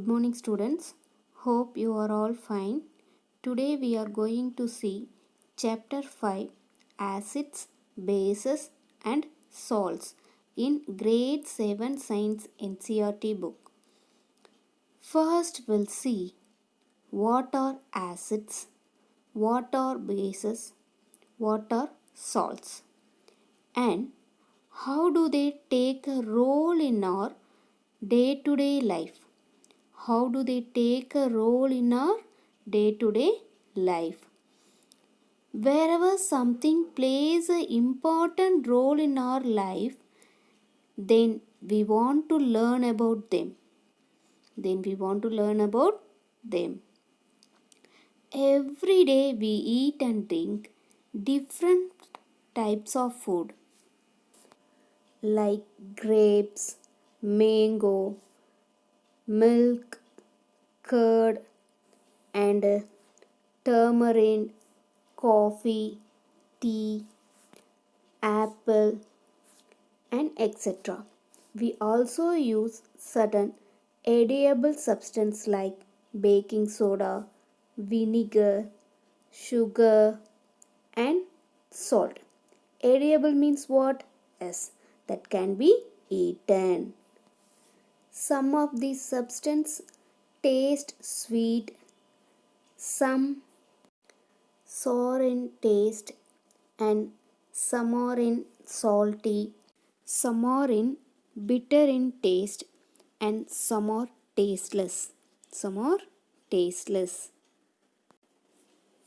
Good morning, students. Hope you are all fine. Today we are going to see Chapter 5 Acids, Bases and Salts in Grade 7 Science NCERT book. First, we'll see what are acids, what are bases, what are salts, and how do they take a role in our day-to-day life. How do they take a role in our day-to-day life? Wherever something plays an important role in our life, then we want to learn about them. Every day we eat and drink different types of food like grapes, mango, milk, curd, and tamarind, coffee, tea, apple, and etc. We also use certain edible substances like baking soda, vinegar, sugar, and salt. Edible means what? Yes, that can be eaten. Some of these substances taste sweet, some sour in taste, and some are in salty, some are in bitter in taste, and some are tasteless.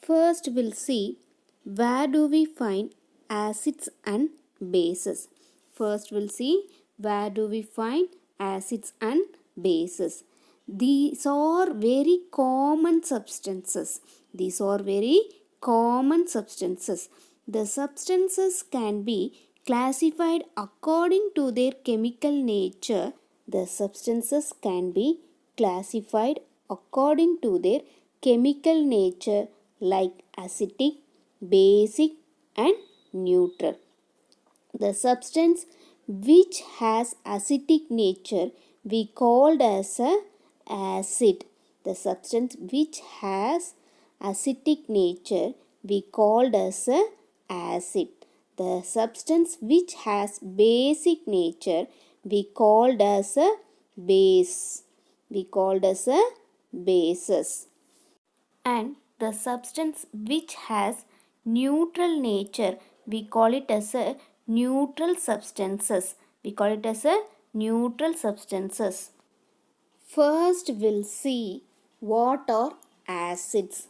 First, we'll see where do we find acids and bases. These are very common substances. The substances can be classified according to their chemical nature. Like acidic, basic, and neutral. The substance which has acidic nature we called as a acid. The substance which has acidic nature we called as a acid. The substance which has basic nature we called as a base. Bases. And the substance which has neutral nature we call it as a neutral substances. First we'll see what are acids.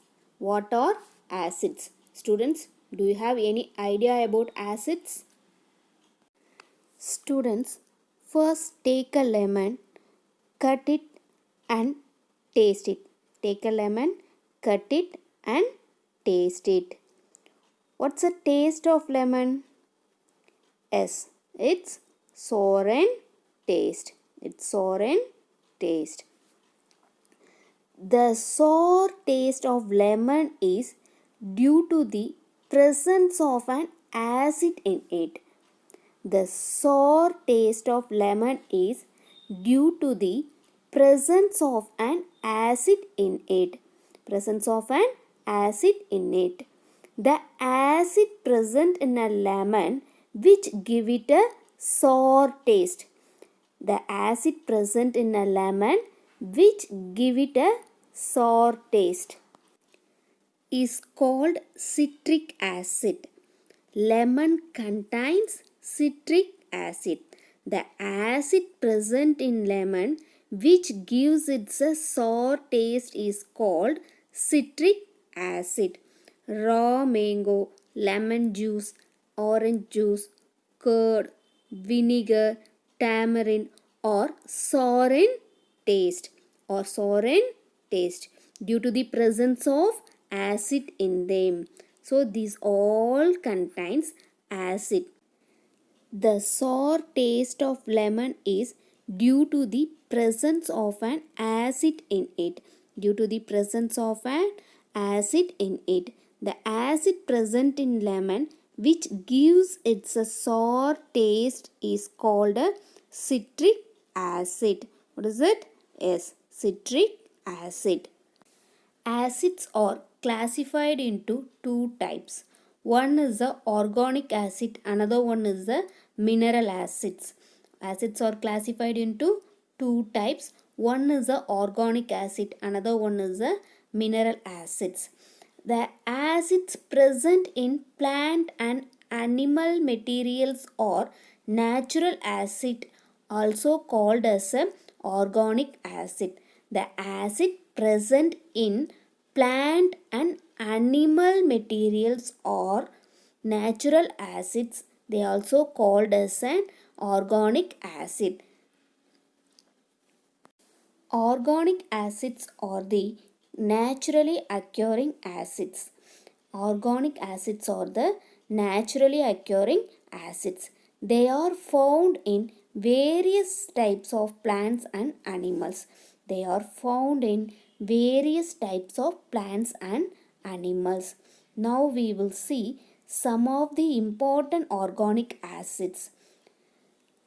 Students, do you have any idea about acids? Students, first take a lemon, cut it and taste it. Cut it and taste it. What's the taste of lemon? Yes, it's sour in taste. The sour taste of lemon is due to the presence of an acid in it. The sour taste of lemon is due to the presence of an acid in it. The acid present in a lemon which give it a sour taste. Is called citric acid. Lemon contains citric acid. The acid present in lemon which gives it a sour taste is called citric acid. Raw mango, lemon juice, orange juice, curd, vinegar, tamarind are sour in taste due to the presence of acid in them. So these all contains acid. The sour taste of lemon is due to the presence of an acid in it. The acid present in lemon which gives it a sour taste is called a citric acid. What is it? Yes, citric acid. Acids are classified into two types. One is the organic acid, another one is the mineral acids. Acids are classified into two types. One is the organic acid, another one is the mineral acids. The acids present in plant and animal materials are natural acid, also called as a organic acid. The acid present in plant and animal materials are natural acids. They are also called as an organic acid. Organic acids are the naturally occurring acids. Organic acids are the naturally occurring acids. They are found in various types of plants and animals. They are found in various types of plants and animals. Now we will see some of the important organic acids.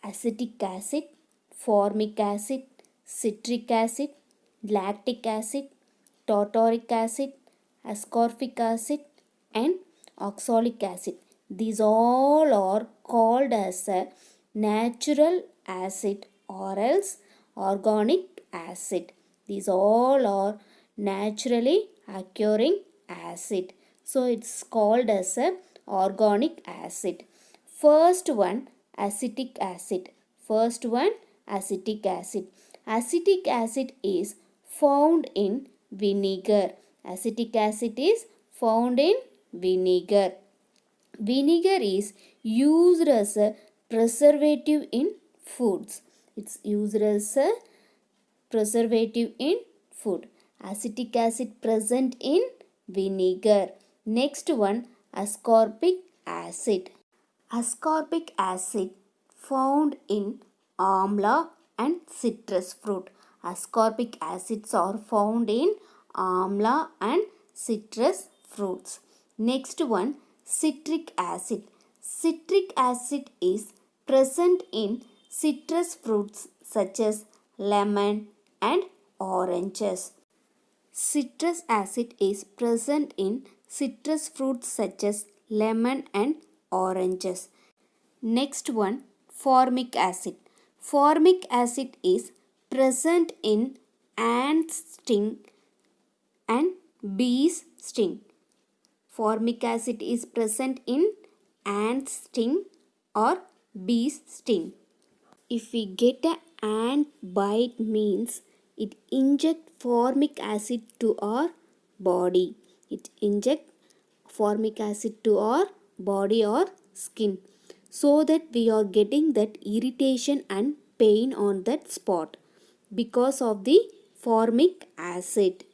Acetic acid, formic acid, citric acid, lactic acid, tartaric acid, ascorbic acid and oxalic acid. These all are called as a natural acid or else organic acid. These all are naturally occurring acid. So it's called as a organic acid. First one, acetic acid. First one, acetic acid. Acetic acid is found in vinegar. Acetic acid is found in vinegar. Vinegar is used as a preservative in foods. It's used as a preservative in food. Acetic acid present in vinegar. Next one, ascorbic acid. Ascorbic acid found in amla and citrus fruit. Ascorbic acids are found in amla and citrus fruits. Next one, citric acid. Citric acid is present in citrus fruits such as lemon and oranges. Citrus acid is present in citrus fruits such as lemon and oranges. Next one, formic acid. Formic acid is present in ants' sting and bees' sting. Formic acid is present in ants' sting or bees' sting. If we get an ant bite means it inject formic acid to our body. It inject formic acid to our body or skin so that we are getting that irritation and pain on that spot because of the formic acid.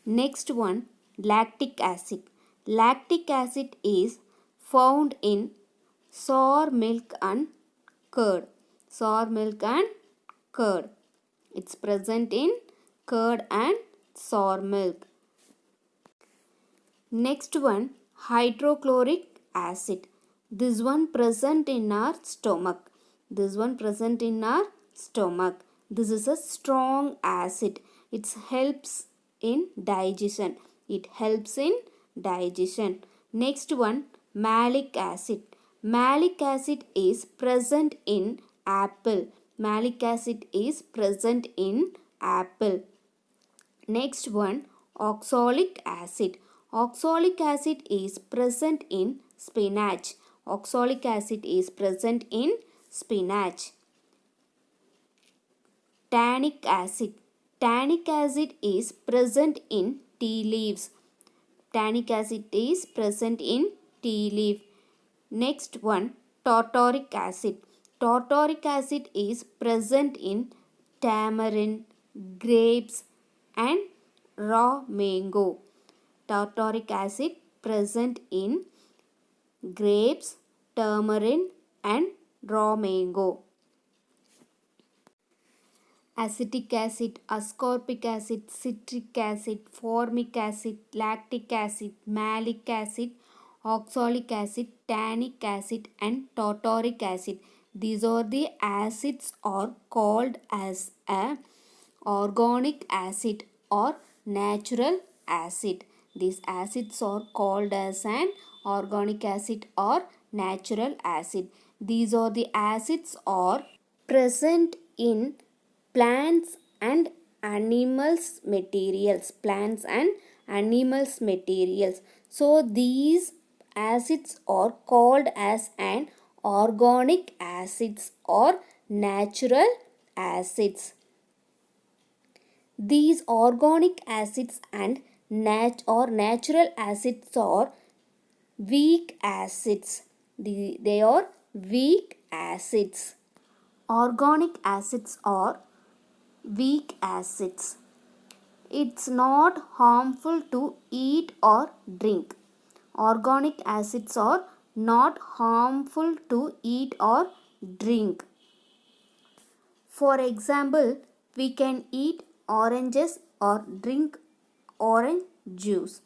Next one, lactic acid. Lactic acid is found in sour milk and curd. Sour milk and curd. It's present in curd and sour milk. Next one, hydrochloric acid. This one present in our stomach. This one present in our stomach. This is a strong acid. It helps in digestion. It helps in digestion. Next one, malic acid. Malic acid is present in apple. Malic acid is present in apple. Next one, oxalic acid. Oxalic acid is present in spinach. Oxalic acid is present in spinach. Tannic acid. Tannic acid is present in tea leaves. Tannic acid is present in tea leaf. Next one, tartaric acid. Tartaric acid is present in tamarind, grapes and raw mango. Tartaric acid present in grapes, tamarind and raw mango. Acetic acid, ascorbic acid, citric acid, formic acid, lactic acid, malic acid, oxalic acid, tannic acid and tartaric acid. These are the acids are called as a organic acid or natural acid. These acids are called as an organic acid or natural acid. These are the acids are present in plants and animals materials. So these acids are called as an organic acids or natural acids. These organic acids and natural acids are weak acids. They are weak acids. Organic acids are weak acids. It's not harmful to eat or drink. Organic acids are not harmful to eat or drink. For example, we can eat oranges or drink orange juice,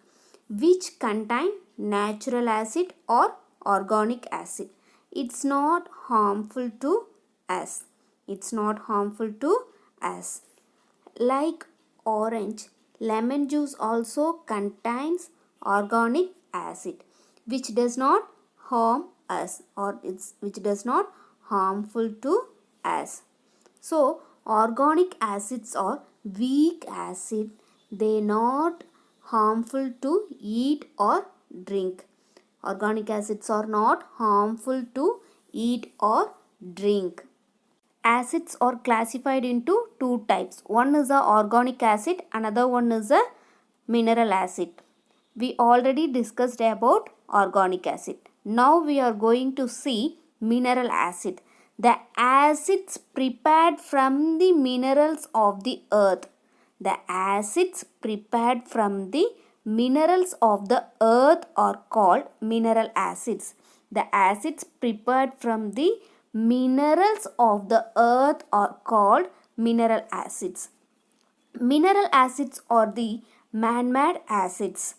which contain natural acid or organic acid. It's not harmful to us. It's not harmful to us. Like orange, lemon juice also contains organic acid, which does not harm us or which does not harmful to us. So organic acids are weak acid. They not harmful to eat or drink. Organic acids are not harmful to eat or drink. Acids are classified into two types. One is a organic acid, another one is a mineral acid. We already discussed about organic acid. Now we are going to see mineral acid. The acids prepared from the minerals of the earth. The acids prepared from the minerals of the earth are called mineral acids. The acids prepared from the minerals of the earth are called mineral acids. Mineral acids are the man-made acids.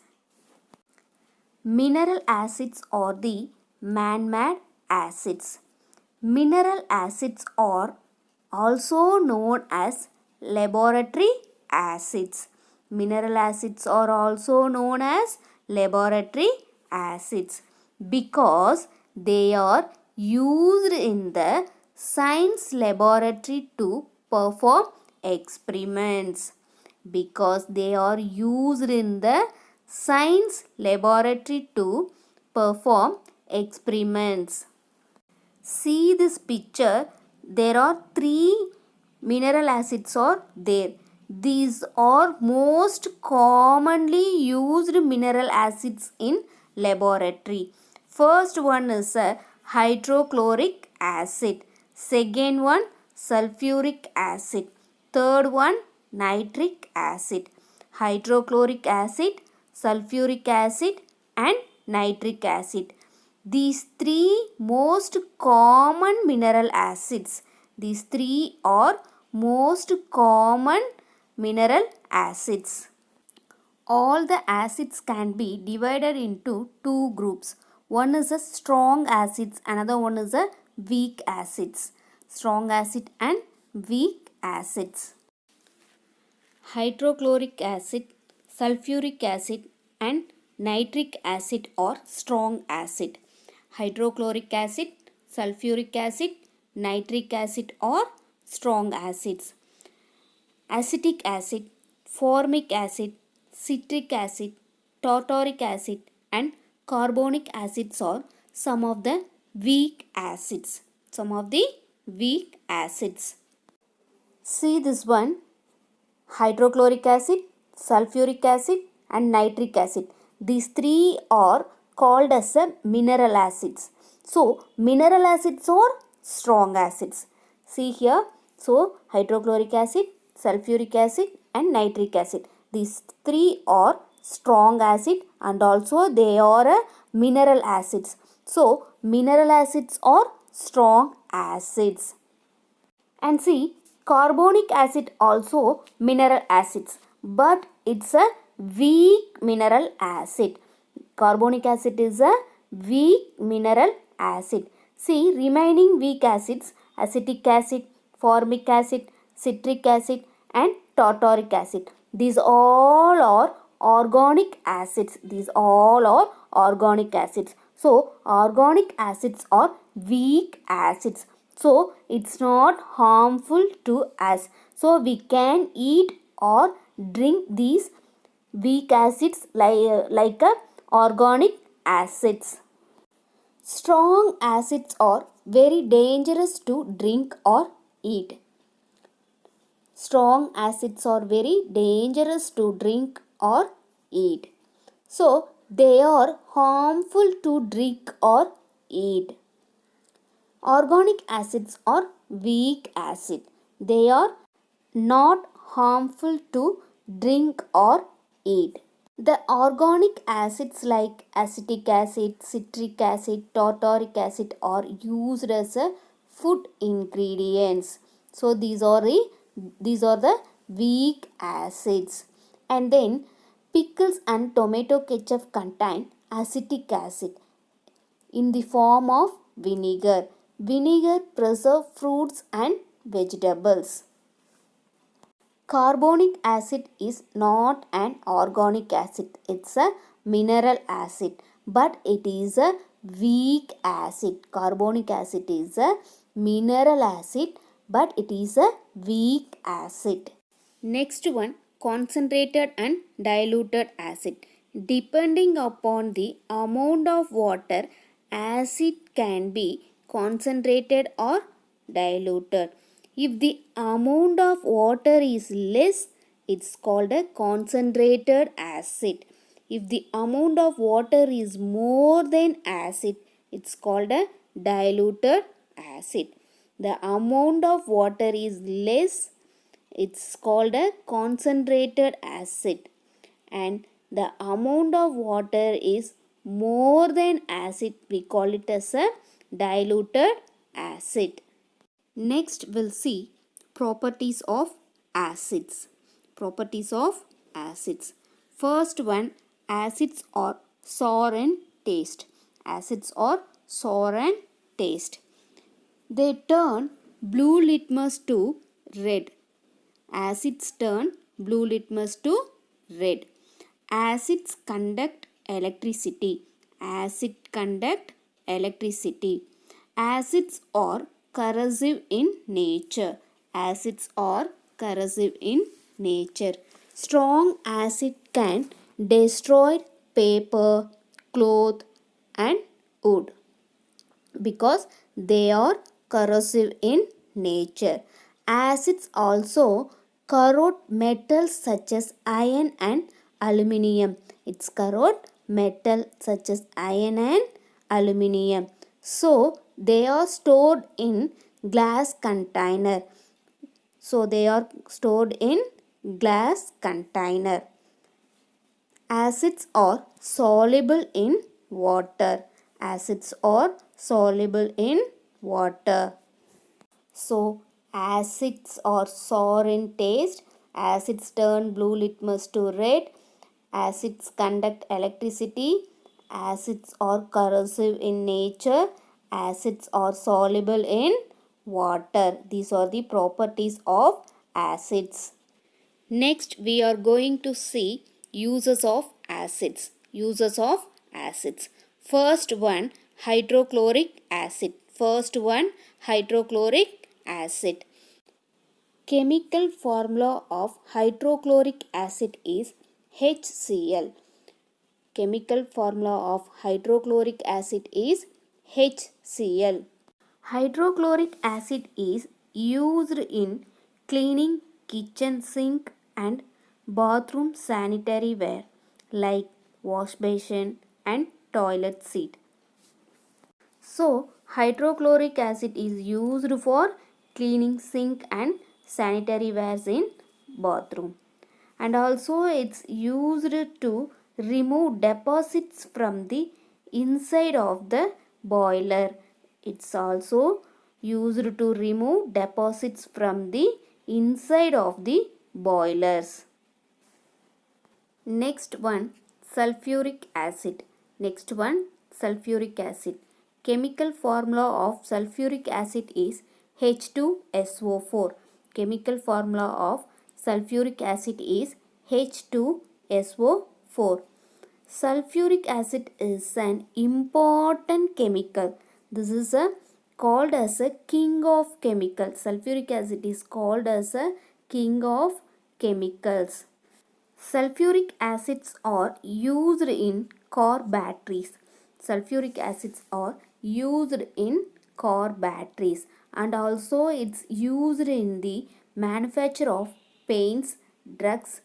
Mineral acids are the man-made acids. Mineral acids are also known as laboratory acids. Mineral acids are also known as laboratory acids because they are used in the science laboratory to perform experiments. Because they are used in the science laboratory to perform experiments. See this picture. There are three mineral acids are there. These are most commonly used mineral acids in laboratory. First one is a hydrochloric acid. Second one sulfuric acid. Third one nitric acid. Hydrochloric acid, sulfuric acid and nitric acid. These three most common mineral acids. These three are most common mineral acids. All the acids can be divided into two groups. One is a strong acids, another one is a weak acids. Strong acid and weak acids. Hydrochloric acid, sulfuric acid and nitric acid are strong acid. Hydrochloric acid, sulfuric acid, nitric acid are strong acids. Acetic acid, formic acid, citric acid, tartaric acid and carbonic acids are some of the weak acids. Some of the weak acids. See this one. Hydrochloric acid, sulfuric acid and nitric acid. These three are called as a mineral acids. So, mineral acids are strong acids. See here. So, hydrochloric acid, sulfuric acid and nitric acid. These three are strong acid and also they are mineral acids. So, mineral acids are strong acids. And see, carbonic acid also mineral acids, but it's a weak mineral acid. Carbonic acid is a weak mineral acid. See, remaining weak acids, acetic acid, formic acid, citric acid and tartaric acid. These all are organic acids. These all are organic acids. So organic acids are weak acids. So it's not harmful to us. So we can eat or drink these weak acids like organic acids. Strong acids are very dangerous to drink or eat. Strong acids are very dangerous to drink or eat. So they are harmful to drink or eat. Organic acids are weak acid. They are not harmful to drink or eat. The organic acids like acetic acid, citric acid, tartaric acid are used as a food ingredients. So these are the weak acids. And then pickles and tomato ketchup contain acetic acid in the form of vinegar. Vinegar preserves fruits and vegetables. Carbonic acid is not an organic acid. It's a mineral acid, but it is a weak acid. Carbonic acid is a mineral acid, but it is a weak acid. Next one, concentrated and diluted acid. Depending upon the amount of water, acid can be concentrated or diluted. If the amount of water is less, it's called a concentrated acid. If the amount of water is more than acid, it's called a diluted acid. The amount of water is less, it's called a concentrated acid, and the amount of water is more than acid, we call it as a diluted acid. Next we'll see properties of acids. Properties of acids. First one, acids are sour in taste. Acids are sour and taste. They turn blue litmus to red. Acids turn blue litmus to red. Acids conduct electricity. Acid conduct electricity. Acids are corrosive in nature. Acids are corrosive in nature. Strong acid can destroy paper, cloth and wood because they are corrosive in nature. Acids also corrode metals such as iron and aluminium. It's corrode metal such as iron and aluminium. So they are stored in glass container. So they are stored in glass container. Acids are soluble in water. Acids are soluble in water. So acids are sour in taste. Acids turn blue litmus to red. Acids conduct electricity. Acids are corrosive in nature. Acids are soluble in water. These are the properties of acids. Next we are going to see uses of acids. Uses of acids. First one, hydrochloric acid. First one, hydrochloric acid. Chemical formula of hydrochloric acid is HCl. Chemical formula of hydrochloric acid is HCl. Hydrochloric acid is used in cleaning kitchen sink and bathroom sanitary ware like wash basin and toilet seat. So, hydrochloric acid is used for cleaning sink and sanitary wares in bathroom. And also it's used to remove deposits from the inside of the boiler. It's also used to remove deposits from the inside of the boilers. Next one, sulfuric acid. Next one, sulfuric acid. Chemical formula of sulfuric acid is H2SO4. Chemical formula of sulfuric acid is H2SO4. Sulfuric acid is an important chemical. This is called as a king of chemicals. Sulfuric acid is called as a king of chemicals. Sulfuric acids are used in car batteries. Sulfuric acids are used in car batteries, and also it's used in the manufacture of paints, drugs,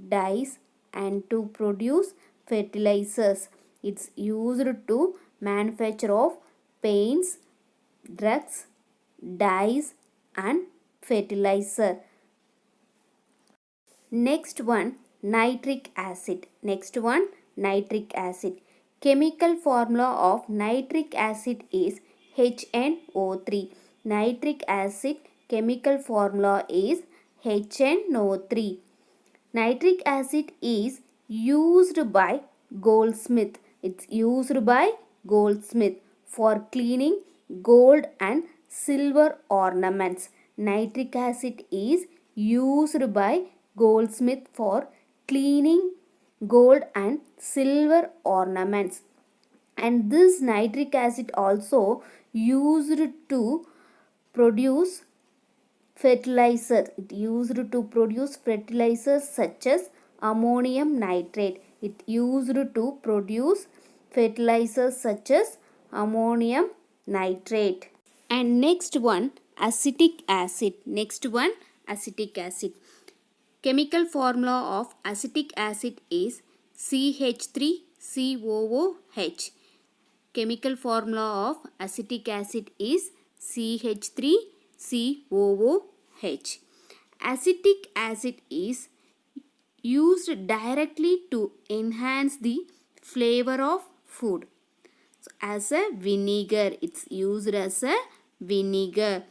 dyes, and to produce fertilizers. It's used to manufacture of paints, drugs, dyes, and fertilizer. Next one, nitric acid. Nitric acid. Chemical formula of nitric acid is HNO3. Nitric acid chemical formula is HNO3. Nitric acid is used by goldsmith. It's used by goldsmith for cleaning gold and silver ornaments. Nitric acid is used by goldsmith for cleaning gold and silver ornaments. And this nitric acid also used to produce fertilizer. It used to produce fertilizers such as ammonium nitrate. It used to produce fertilizers such as ammonium nitrate. And next one, acetic acid. Acetic acid. Chemical formula of acetic acid is CH3COOH. Chemical formula of acetic acid is CH3COOH. Acetic acid is used directly to enhance the flavor of food. So, as a vinegar, it's used as a vinegar.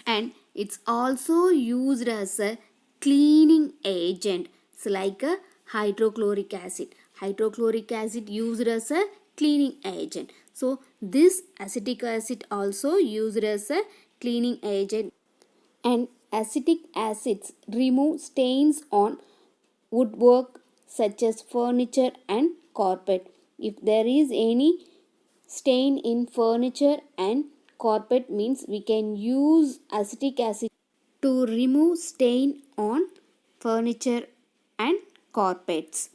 And it's also used as a cleaning agent. It's like a hydrochloric acid. Hydrochloric acid used as a cleaning agent. So this acetic acid also used as a cleaning agent. And acetic acids remove stains on woodwork such as furniture and carpet. If there is any stain in furniture and carpet, means we can use acetic acid to remove stain on furniture and carpets.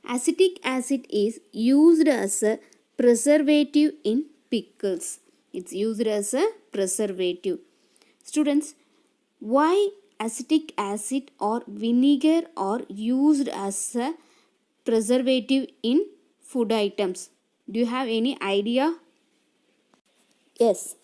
Acetic acid is used as a preservative in pickles. It's used as a preservative. Students, why acetic acid or vinegar are used as a preservative in food items? Do you have any idea? Yes,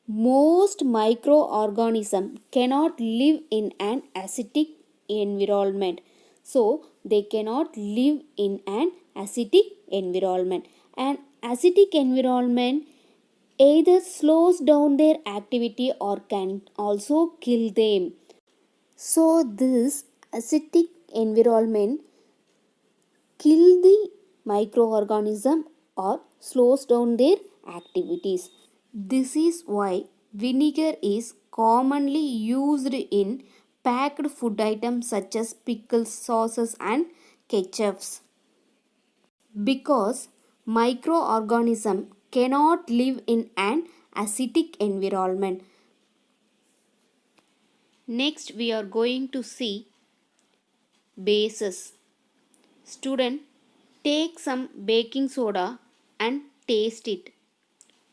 most microorganisms cannot live in an acidic environment. So, they cannot live in an acidic environment. An acidic environment either slows down their activity or can also kill them. So, this acidic environment kill the microorganism or slows down their activities. This is why vinegar is commonly used in packed food items such as pickles, sauces, and ketchups. Because microorganisms cannot live in an acidic environment. Next, we are going to see bases. Student, take some baking soda and taste it.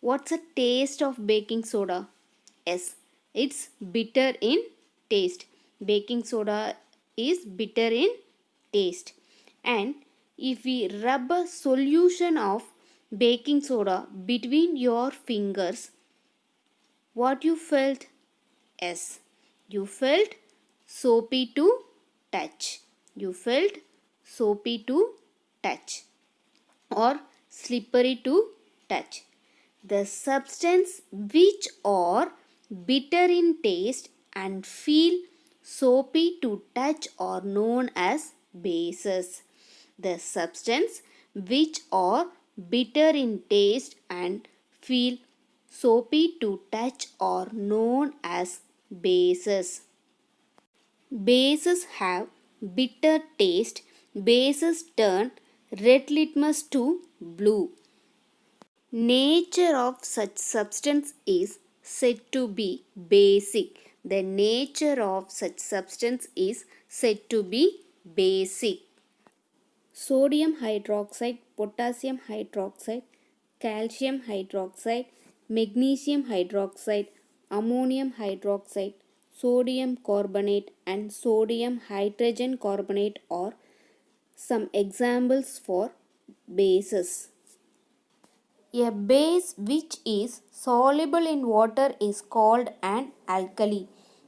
What's the taste of baking soda? Yes, it's bitter in taste. Baking soda is bitter in taste. And if we rub a solution of baking soda between your fingers, what you felt? Yes, you felt soapy to touch. You felt soapy to touch or slippery to touch. The substance which are bitter in taste and feel soapy to touch are known as bases. The substance which are bitter in taste and feel soapy to touch are known as bases. Bases have bitter taste. Bases turn red litmus to blue. Nature of such substance is said to be basic. The nature of such substance is said to be basic. Sodium hydroxide, potassium hydroxide, calcium hydroxide, magnesium hydroxide, ammonium hydroxide, sodium carbonate and sodium hydrogen carbonate are some examples for bases. A base which is soluble in water is called an alkali.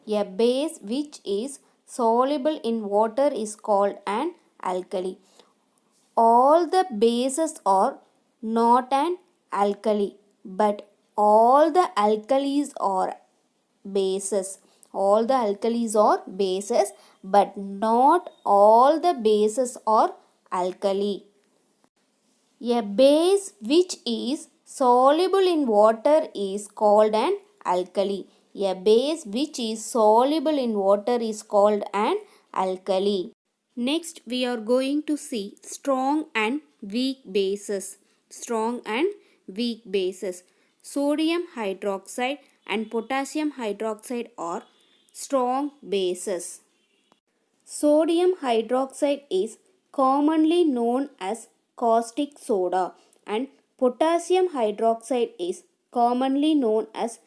A base which is soluble in water is called an alkali. All the bases are not an alkali, but all the alkalis are bases. All the alkalis are bases, but not all the bases are alkali. A base which is soluble in water is called an alkali. A base which is soluble in water is called an alkali. Next, we are going to see strong and weak bases. Strong and weak bases. Sodium hydroxide and potassium hydroxide are strong bases. Sodium hydroxide is commonly known as caustic soda and potassium hydroxide is commonly known as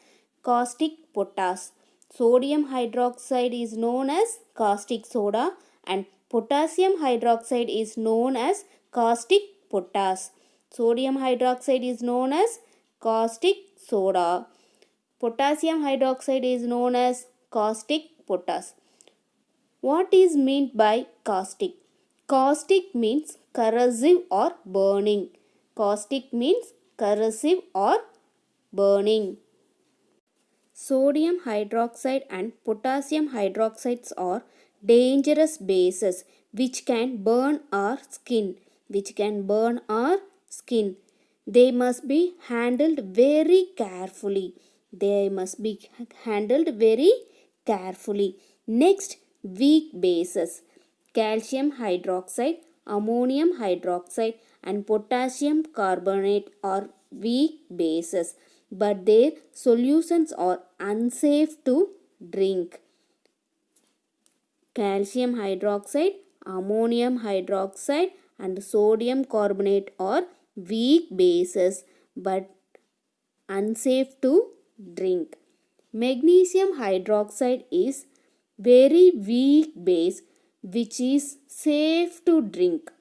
caustic potash. Sodium hydroxide is known as caustic soda and potassium hydroxide is known as caustic potash. Sodium hydroxide is known as caustic soda. Potassium hydroxide is known as caustic potash. What is meant by caustic? Caustic means corrosive or burning. Caustic means corrosive or burning. Sodium hydroxide and potassium hydroxides are dangerous bases which can burn our skin. They must be handled very carefully. Next, weak bases. Calcium hydroxide, ammonium hydroxide and potassium carbonate are weak bases, but their solutions are unsafe to drink. Calcium hydroxide, ammonium hydroxide and sodium carbonate are weak bases but unsafe to drink. Magnesium hydroxide is very weak base which is safe to drink.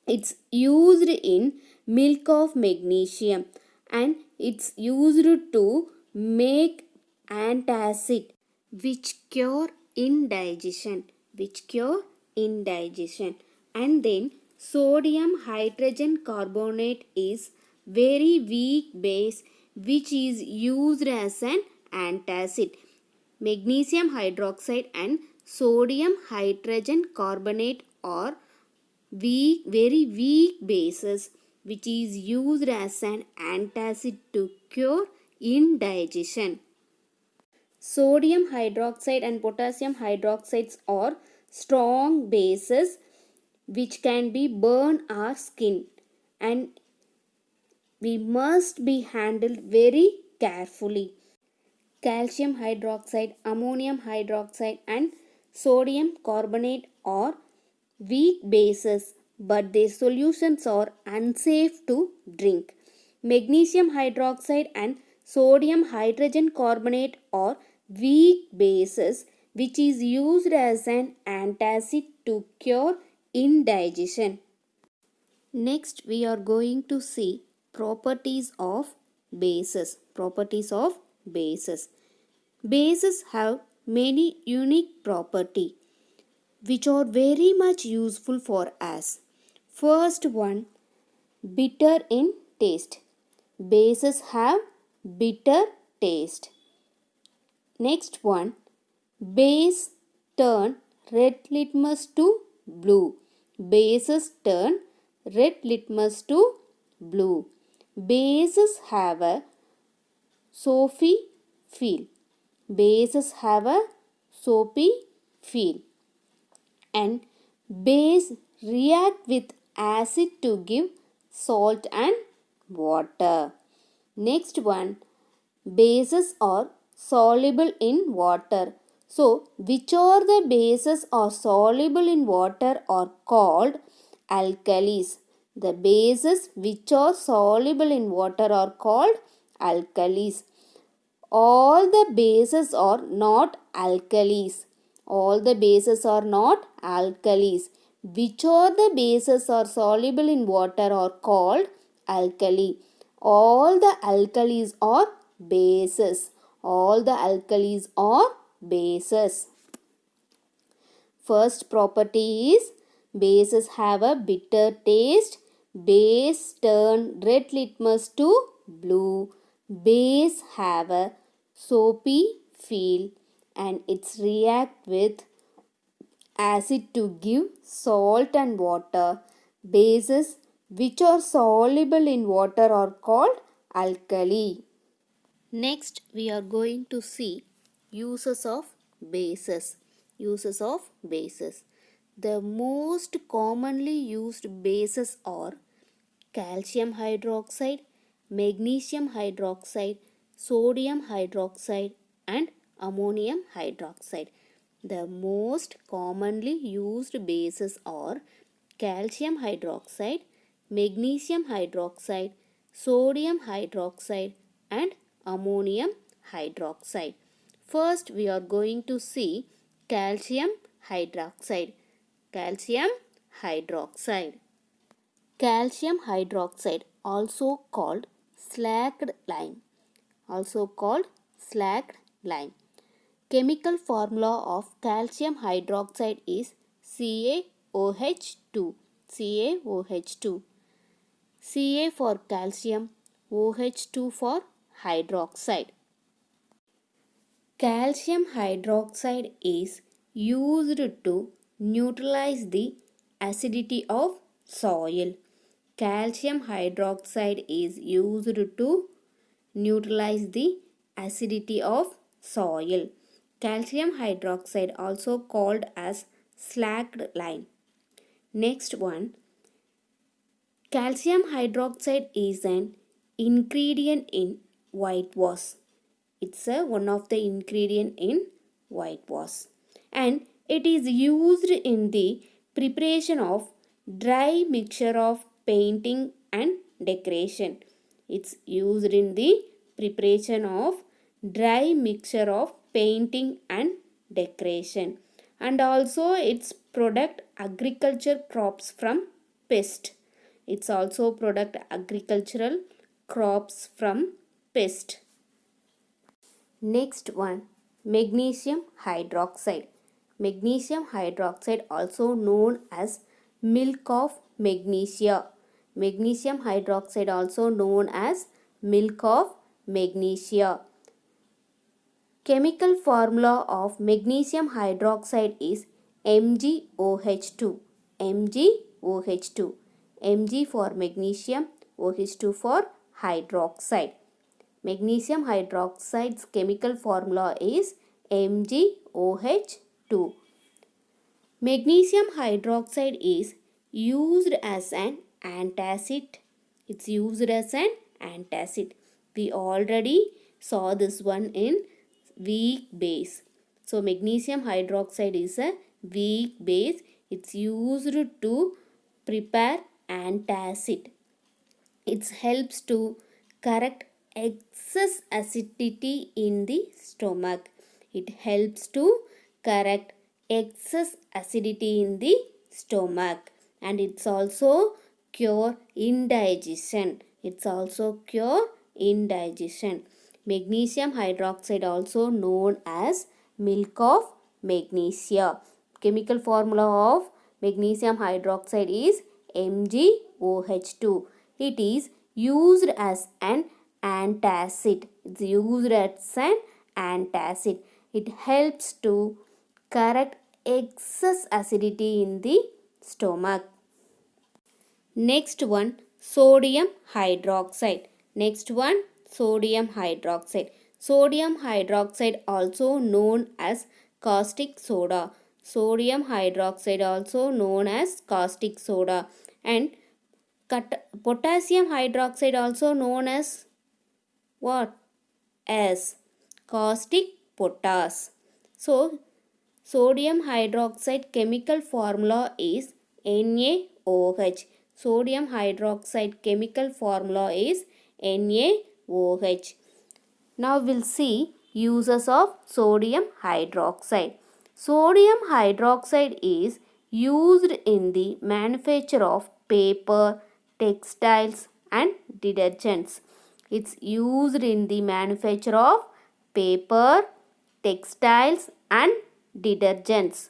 It's used in milk of magnesium and it's used to make antacid which cure indigestion. And then sodium hydrogen carbonate is very weak base which is used as an antacid. Magnesium hydroxide and sodium hydrogen carbonate are very weak bases which is used as an antacid to cure indigestion. Sodium hydroxide and potassium hydroxides are strong bases which can be burn our skin and we must be handled very carefully. Calcium hydroxide, ammonium hydroxide and sodium carbonate are weak bases but their solutions are unsafe to drink. Magnesium hydroxide and sodium hydrogen carbonate are weak bases which is used as an antacid to cure indigestion. Next we are going to see properties of bases. Bases have many unique properties which are very much useful for us. First one, bitter in taste. Bases have bitter taste. Next one, base turn red litmus to blue. Bases turn red litmus to blue. Bases have a soapy feel. Bases have a soapy feel. And base react with acid to give salt and water. Next one, bases are soluble in water. So which are the bases are soluble in water are called alkalis. The bases which are soluble in water are called alkalis. All the bases are not alkalis. All the bases are not alkalis. Which are the bases are soluble in water are called alkali. All the alkalis are bases. All the alkalis are bases. First property is bases have a bitter taste. Base turn red litmus to blue. Base have a soapy feel and it's react with acid to give salt and water. Bases which are soluble in water are called alkali. Next, we are going to see uses of bases. Uses of bases. The most commonly used bases are calcium hydroxide, magnesium hydroxide, sodium hydroxide, and ammonium hydroxide. The most commonly used bases are calcium hydroxide, magnesium hydroxide, sodium hydroxide, and ammonium hydroxide. First, we are going to see calcium hydroxide. Calcium hydroxide. Calcium hydroxide, also called slacked lime. Also called slacked lime. Chemical formula of calcium hydroxide is CaOH2. CaOH2. Ca for calcium, OH2 for hydroxide. Calcium hydroxide is used to neutralize the acidity of soil. Calcium hydroxide is used to neutralize the acidity of soil. Calcium hydroxide also called as slacked lime. Next one, calcium hydroxide is an ingredient in whitewash. It's one of the ingredient in whitewash and it is used in the preparation of dry mixture of painting and decoration. It's used in the preparation of dry mixture of painting and decoration and also its product agriculture crops from pest. It's also product agricultural crops from pest. Next one, magnesium hydroxide. Magnesium hydroxide also known as milk of magnesia. Magnesium hydroxide also known as milk of magnesia. Chemical formula of magnesium hydroxide is MgOH2. MgOH2. Mg for magnesium, OH2 for hydroxide. Magnesium hydroxide's chemical formula is MgOH2. Magnesium hydroxide is used as an antacid. It's used as an antacid. We already saw this one in weak base. So magnesium hydroxide is a weak base. It's used to prepare antacid. It helps to correct excess acidity in the stomach. It helps to correct excess acidity in the stomach and it's also cure indigestion. It's also cure indigestion. Magnesium hydroxide also known as milk of magnesia. Chemical formula of magnesium hydroxide is MgOH2. It is used as an antacid. It's used as an antacid. It helps to correct excess acidity in the stomach. Next one, sodium hydroxide. Next one, sodium hydroxide. Sodium hydroxide also known as caustic soda. Sodium hydroxide also known as caustic soda, and potassium hydroxide also known as what? As caustic potash. So sodium hydroxide chemical formula is NaOH. Sodium hydroxide chemical formula is NaOH. Now we'll see uses of sodium hydroxide. Sodium hydroxide is used in the manufacture of paper, textiles and detergents. It's used in the manufacture of paper, textiles and detergents.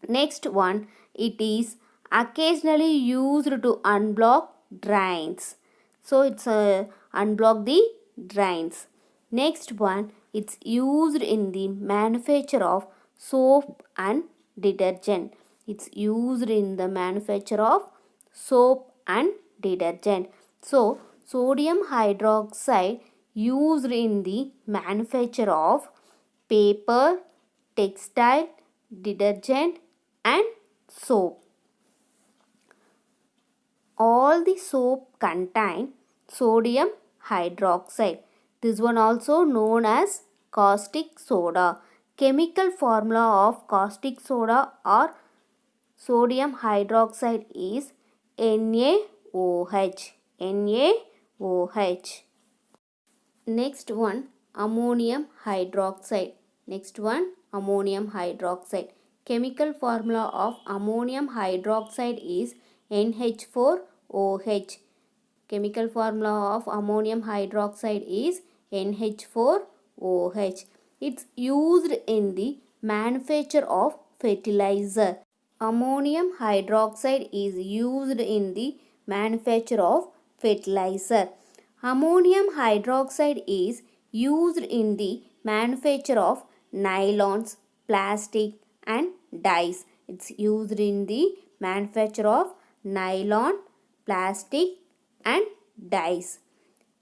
Next one, it is occasionally used to unblock drains. So it's unblock the drains. Next one, it's used in the manufacture of soap and detergent. It's used in the manufacture of soap and detergent. So sodium hydroxide used in the manufacture of paper, textile, detergent and soap. All the soap contain sodium hydroxide. This one also known as caustic soda. Chemical formula of caustic soda or sodium hydroxide is NaOH. NaOH. Next one, ammonium hydroxide. Next one, ammonium hydroxide. Chemical formula of ammonium hydroxide is NH4OH. Chemical formula of ammonium hydroxide is NH4OH. It's used in the manufacture of fertilizer. Ammonium hydroxide is used in the manufacture of fertilizer. Ammonium hydroxide is used in the manufacture of nylons, plastic and dyes. It's used in the manufacture of nylon, plastic and dyes.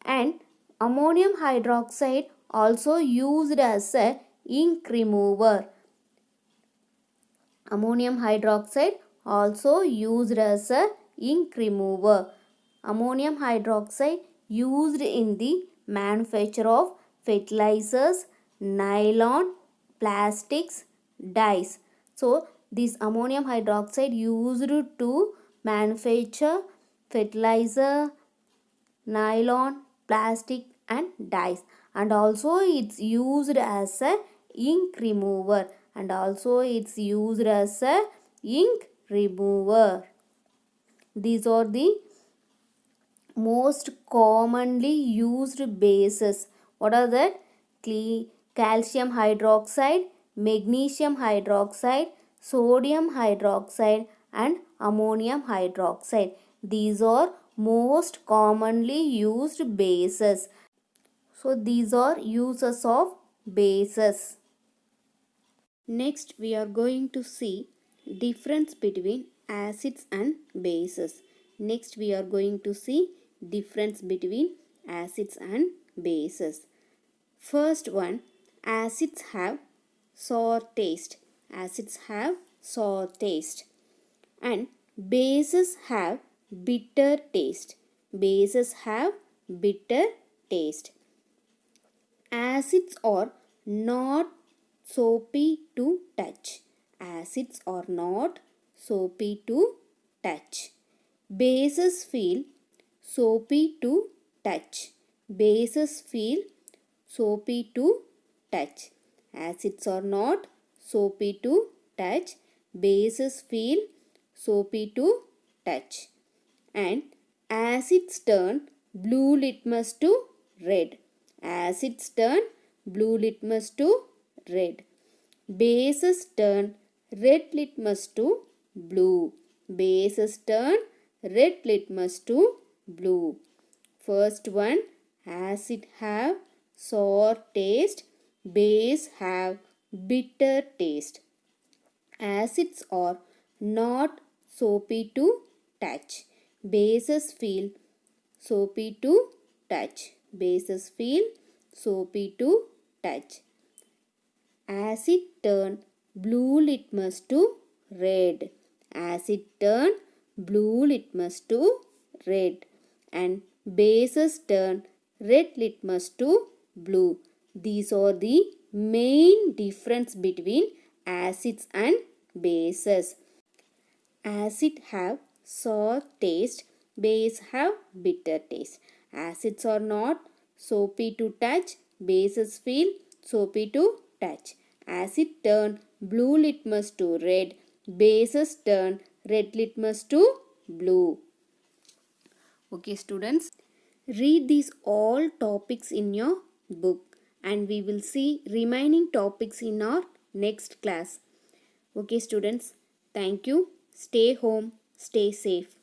And ammonium hydroxide also used as a ink remover. Ammonium hydroxide also used as a ink remover. Ammonium hydroxide used in the manufacture of fertilizers, nylon, plastics, dyes. So this ammonium hydroxide used to manufacture fertilizer, nylon, plastic and dyes, and also it's used as a ink remover, and also it's used as a ink remover. These are the most commonly used bases. What are that? Calcium hydroxide, magnesium hydroxide, sodium hydroxide and ammonium hydroxide. These are most commonly used bases. So these are uses of bases. Next we are going to see difference between acids and bases. Next we are going to see difference between acids and bases. First one, acids have sour taste. Acids have sour taste. And bases have bitter taste. Bases have bitter taste. Acids are not soapy to touch. Acids are not soapy to touch. Bases feel soapy to touch. Bases feel soapy to touch. Acids are not soapy to touch. Bases feel soapy to touch. And acids turn blue litmus to red. Acids turn blue litmus to red. Bases turn red litmus to blue. Bases turn red litmus to blue. First one, acid have sour taste. Base have bitter taste. Acids are not soapy to touch. Bases feel soapy to touch. Bases feel soapy to touch. Acid turn blue litmus to red. Acid turn blue litmus to red. And bases turn red litmus to blue. These are the main difference between acids and bases. Acid have sour taste, base have bitter taste. Acids are not soapy to touch, bases feel soapy to touch. Acid turn blue litmus to red, bases turn red litmus to blue. Okay students, read these all topics in your book and we will see remaining topics in our next class. Okay students, thank you. Stay home, stay safe.